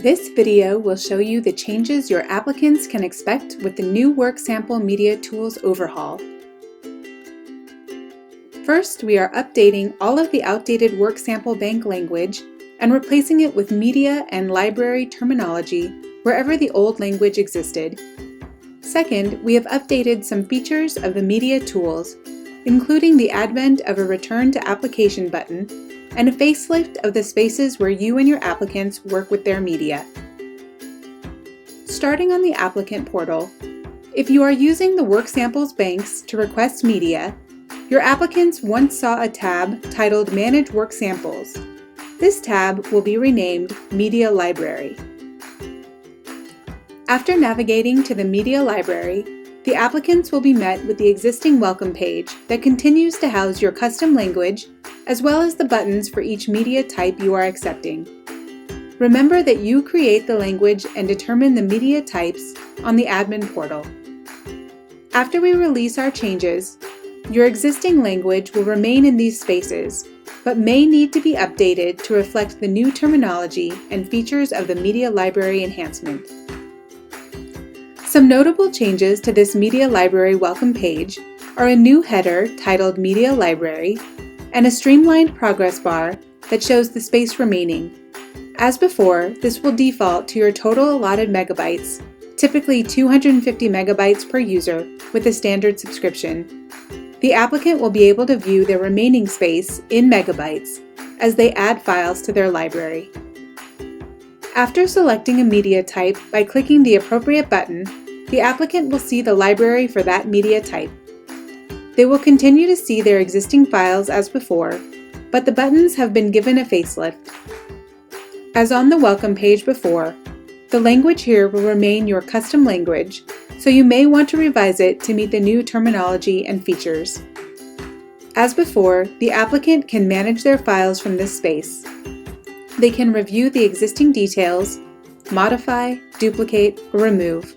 This video will show you the changes your applicants can expect with the new Work Sample Media Tools overhaul. First, we are updating all of the outdated Work Sample Bank language and replacing it with media and library terminology wherever the old language existed. Second, we have updated some features of the media tools, including the advent of a Return to Application button and a facelift of the spaces where you and your applicants work with their media. Starting on the applicant portal, if you are using the Work Samples banks to request media, your applicants once saw a tab titled Manage Work Samples. This tab will be renamed Media Library. After navigating to the Media Library, the applicants will be met with the existing welcome page that continues to house your custom language as well as the buttons for each media type you are accepting. Remember that you create the language and determine the media types on the admin portal. After we release our changes, your existing language will remain in these spaces, but may need to be updated to reflect the new terminology and features of the Media Library enhancement. Some notable changes to this Media Library welcome page are a new header titled Media Library and a streamlined progress bar that shows the space remaining. As before, this will default to your total allotted megabytes, typically 250 megabytes per user with a standard subscription. The applicant will be able to view their remaining space in megabytes as they add files to their library. After selecting a media type by clicking the appropriate button, the applicant will see the library for that media type. They will continue to see their existing files as before, but the buttons have been given a facelift. As on the welcome page before, the language here will remain your custom language, so you may want to revise it to meet the new terminology and features. As before, the applicant can manage their files from this space. They can review the existing details, modify, duplicate, or remove.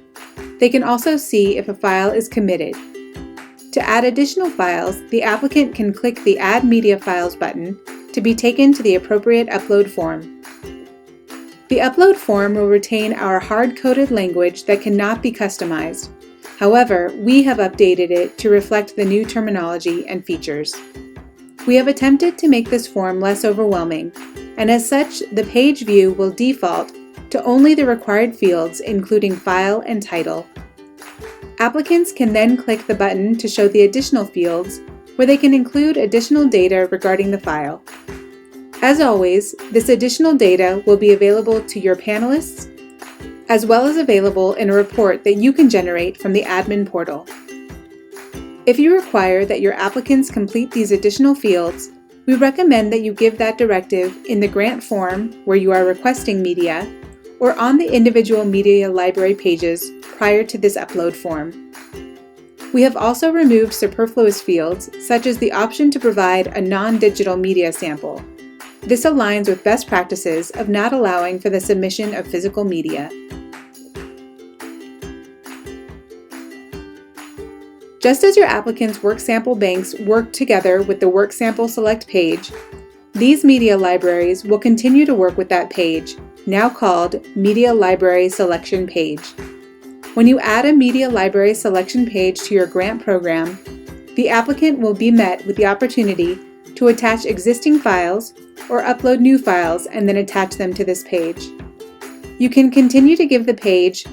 They can also see if a file is committed. To add additional files, the applicant can click the Add Media Files button to be taken to the appropriate upload form. The upload form will retain our hard-coded language that cannot be customized. However, we have updated it to reflect the new terminology and features. We have attempted to make this form less overwhelming, and as such, the page view will default to only the required fields, including file and title. Applicants can then click the button to show the additional fields, where they can include additional data regarding the file. As always, this additional data will be available to your panelists, as well as available in a report that you can generate from the admin portal. If you require that your applicants complete these additional fields, we recommend that you give that directive in the grant form where you are requesting media, or on the individual media library pages prior to this upload form. We have also removed superfluous fields, such as the option to provide a non-digital media sample. This aligns with best practices of not allowing for the submission of physical media. Just as your applicant's work sample banks work together with the Work Sample Select page, these media libraries will continue to work with that page, now called Media Library Selection Page. When you add a Media Library Selection page to your grant program, the applicant will be met with the opportunity to attach existing files or upload new files and then attach them to this page. You can continue to give the page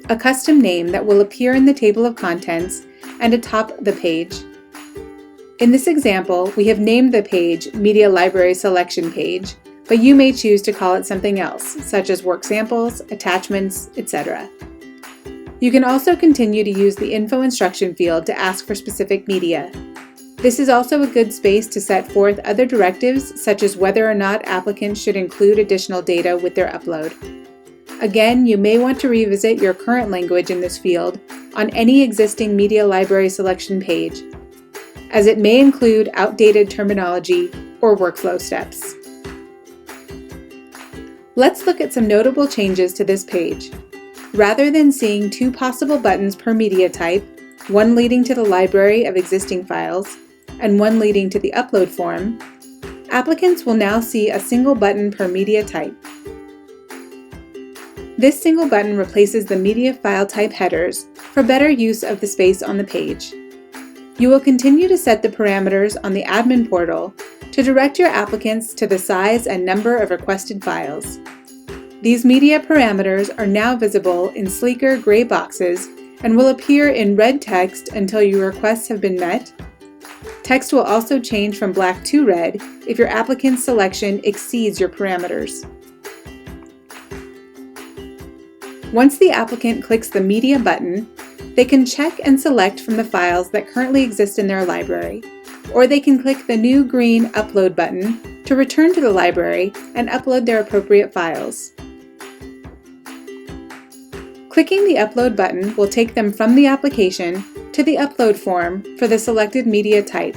a custom name that will appear in the table of contents and atop the page. In this example, we have named the page Media Library Selection Page, but you may choose to call it something else, such as Work Samples, Attachments, etc. You can also continue to use the Info Instruction field to ask for specific media. This is also a good space to set forth other directives, such as whether or not applicants should include additional data with their upload. Again, you may want to revisit your current language in this field on any existing Media Library Selection page, as it may include outdated terminology or workflow steps. Let's look at some notable changes to this page. Rather than seeing two possible buttons per media type, one leading to the library of existing files and one leading to the upload form, applicants will now see a single button per media type. This single button replaces the media file type headers for better use of the space on the page. You will continue to set the parameters on the admin portal to direct your applicants to the size and number of requested files. These media parameters are now visible in sleeker gray boxes and will appear in red text until your requests have been met. Text will also change from black to red if your applicant's selection exceeds your parameters. Once the applicant clicks the Media button, they can check and select from the files that currently exist in their library, or they can click the new green Upload button to return to the library and upload their appropriate files. Clicking the Upload button will take them from the application to the upload form for the selected media type.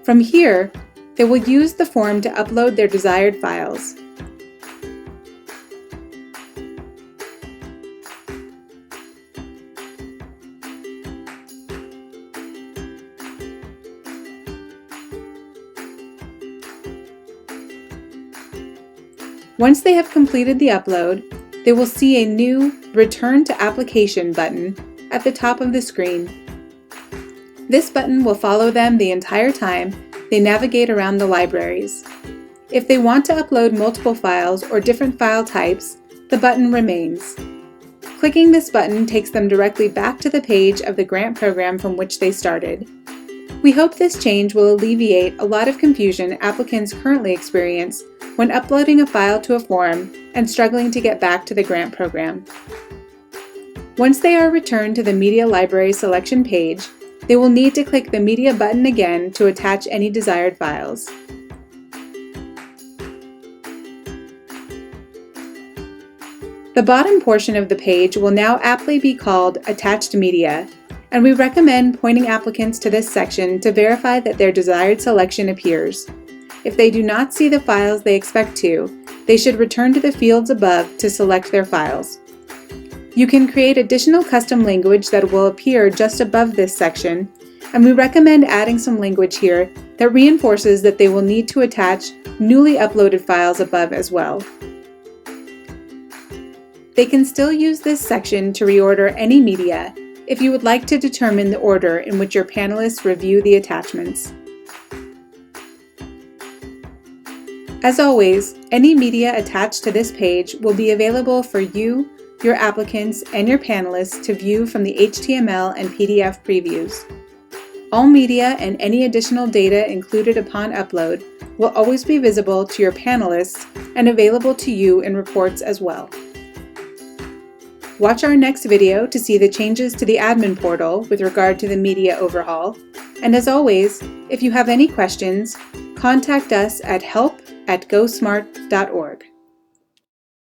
From here, they will use the form to upload their desired files. Once they have completed the upload, they will see a new Return to Application button at the top of the screen. This button will follow them the entire time they navigate around the libraries. If they want to upload multiple files or different file types, the button remains. Clicking this button takes them directly back to the page of the grant program from which they started. We hope this change will alleviate a lot of confusion applicants currently experience when uploading a file to a form and struggling to get back to the grant program. Once they are returned to the Media Library selection page, they will need to click the Media button again to attach any desired files. The bottom portion of the page will now aptly be called Attached Media, and we recommend pointing applicants to this section to verify that their desired selection appears. If they do not see the files they expect to, they should return to the fields above to select their files. You can create additional custom language that will appear just above this section, and we recommend adding some language here that reinforces that they will need to attach newly uploaded files above as well. They can still use this section to reorder any media if you would like to determine the order in which your panelists review the attachments. As always, any media attached to this page will be available for you, your applicants, and your panelists to view from the HTML and PDF previews. All media and any additional data included upon upload will always be visible to your panelists and available to you in reports as well. Watch our next video to see the changes to the admin portal with regard to the media overhaul. And as always, if you have any questions, contact us at help@gosmart.org.